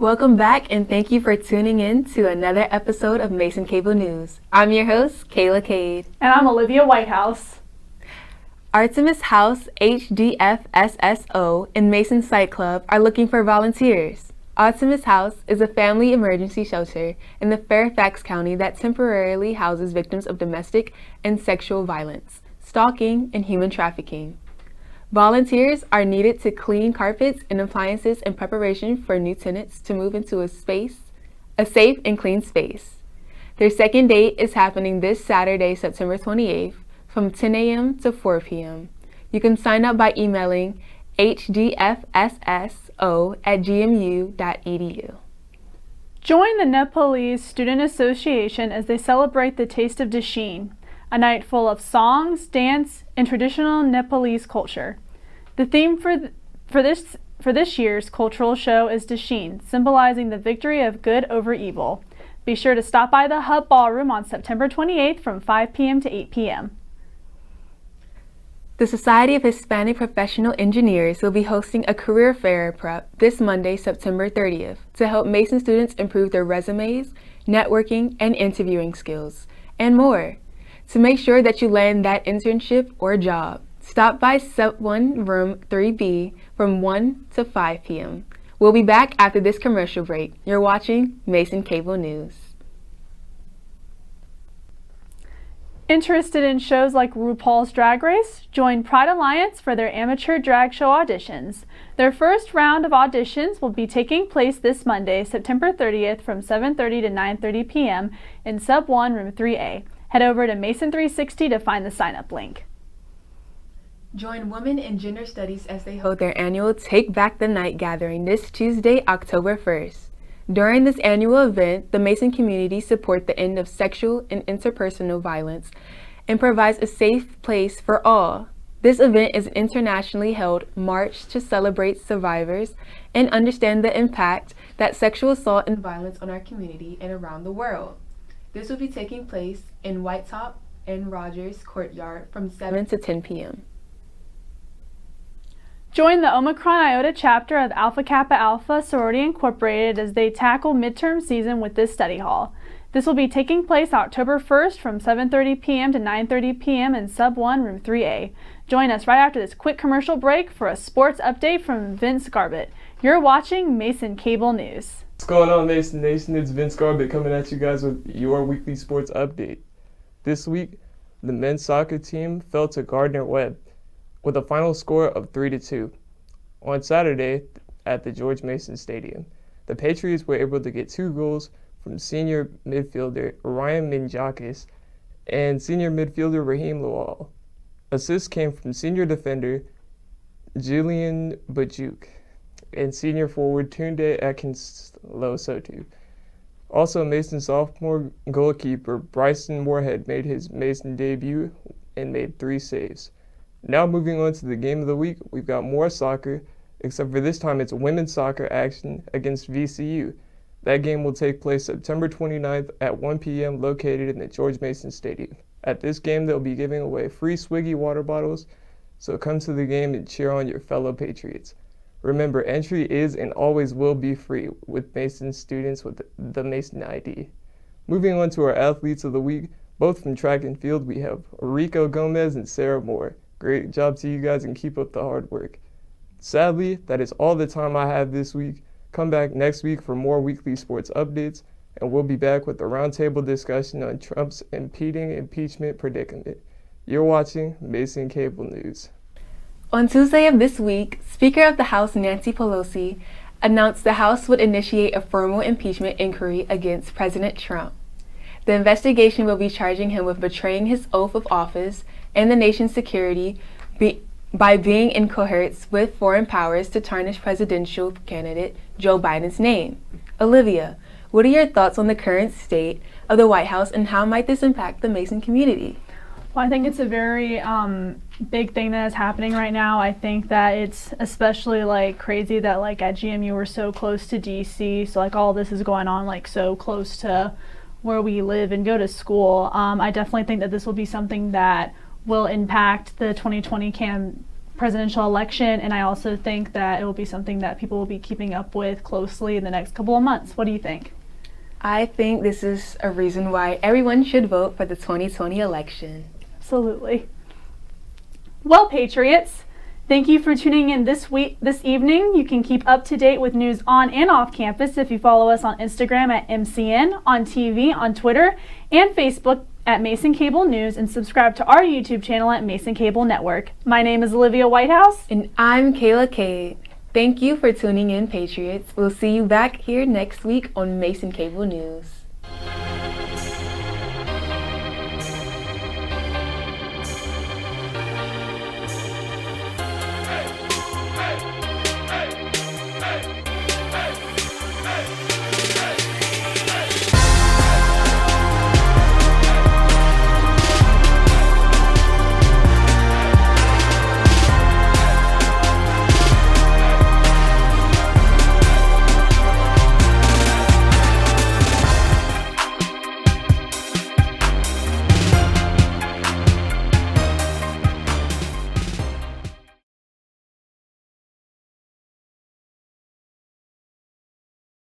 Welcome back, and thank you for tuning in to another episode of Mason Cable News. I'm your host, Cayla Cade. And I'm Olivia Whitehouse. Awesomest House, HDFSSO, and Mason Site Club are looking for volunteers. Awesomest House is a family emergency shelter in the Fairfax County that temporarily houses victims of domestic and sexual violence, stalking, and human trafficking. Volunteers are needed to clean carpets and appliances in preparation for new tenants to move into a safe and clean space. Their second date is happening this Saturday, September 28th, from 10 a.m. to 4 p.m. You can sign up by emailing hdfsso@gmu.edu. Join the Nepali Student Association as they celebrate the Taste of Dashin, a night full of songs, dance, and traditional Nepalese culture. The theme for this year's cultural show is Dashin, symbolizing the victory of good over evil. Be sure to stop by the Hub Ballroom on September 28th from 5 p.m. to 8 p.m. The Society of Hispanic Professional Engineers will be hosting a career fair prep this Monday, September 30th, to help Mason students improve their resumes, networking, and interviewing skills, and more. To make sure that you land that internship or job, stop by Sub 1 Room 3B from 1 to 5 p.m. We'll be back after this commercial break. You're watching Mason Cable News. Interested in shows like RuPaul's Drag Race? Join Pride Alliance for their amateur drag show auditions. Their first round of auditions will be taking place this Monday, September 30th from 7:30 to 9:30 p.m. in Sub 1 Room 3A. Head over to Mason 360 to find the sign-up link. Join Women in Gender Studies as they hold their annual Take Back the Night gathering this Tuesday, October 1st. During this annual event, the Mason community supports the end of sexual and interpersonal violence and provides a safe place for all. This event is an internationally held march to celebrate survivors and understand the impact that sexual assault and violence on our community and around the world. This will be taking place in Whitetop and Rogers Courtyard from 7 to 10 p.m. Join the Omicron Iota chapter of Alpha Kappa Alpha Sorority Incorporated as they tackle midterm season with this study hall. This will be taking place October 1st from 7:30 p.m. to 9:30 p.m. in Sub 1 Room 3A. Join us right after this quick commercial break for a sports update from Vince Garbutt. You're watching Mason Cable News. What's going on, Mason Nation? It's Vince Garbutt coming at you guys with your weekly sports update. This week, the men's soccer team fell to Gardner-Webb with a final score of 3-2. On Saturday, at the George Mason Stadium, the Patriots were able to get 2 goals from senior midfielder Ryan Minjakis and senior midfielder Raheem Lawal. Assists came from senior defender Julian Bajuk and senior forward Tunde Akinlosotu. Also, Mason sophomore goalkeeper Bryson Moorhead made his Mason debut and made 3 saves. Now moving on to the game of the week, we've got more soccer, except for this time it's women's soccer action against VCU. That game will take place September 29th at 1 p.m. located in the George Mason Stadium. At this game, they'll be giving away free Swiggy water bottles, so come to the game and cheer on your fellow Patriots. Remember, entry is and always will be free with Mason students with the Mason ID. Moving on to our athletes of the week, both from track and field, we have Rico Gomez and Sarah Moore. Great job to you guys and keep up the hard work. Sadly, that is all the time I have this week. Come back next week for more weekly sports updates, and we'll be back with a roundtable discussion on Trump's impending impeachment predicament. You're watching Mason Cable News. On Tuesday of this week, Speaker of the House Nancy Pelosi announced the House would initiate a formal impeachment inquiry against President Trump. The investigation will be charging him with betraying his oath of office and the nation's security by being in cohorts with foreign powers to tarnish presidential candidate Joe Biden's name. Olivia, what are your thoughts on the current state of the White House and how might this impact the Mason community? Well, I think it's a very big thing that is happening right now. I think that it's especially crazy that at GMU we're so close to DC, so all this is going on so close to where we live and go to school. I definitely think that this will be something that will impact the 2020 presidential election, and I also think that it will be something that people will be keeping up with closely in the next couple of months. What do you think? I think this is a reason why everyone should vote for the 2020 election. Absolutely. Well, Patriots, thank you for tuning in this evening. You can keep up to date with news on and off campus if you follow us on Instagram at MCN, on TV, on Twitter, and Facebook at Mason Cable News, and subscribe to our YouTube channel at Mason Cable Network. My name is Olivia Whitehouse. And I'm Cayla Cade. Thank you for tuning in, Patriots. We'll see you back here next week on Mason Cable News.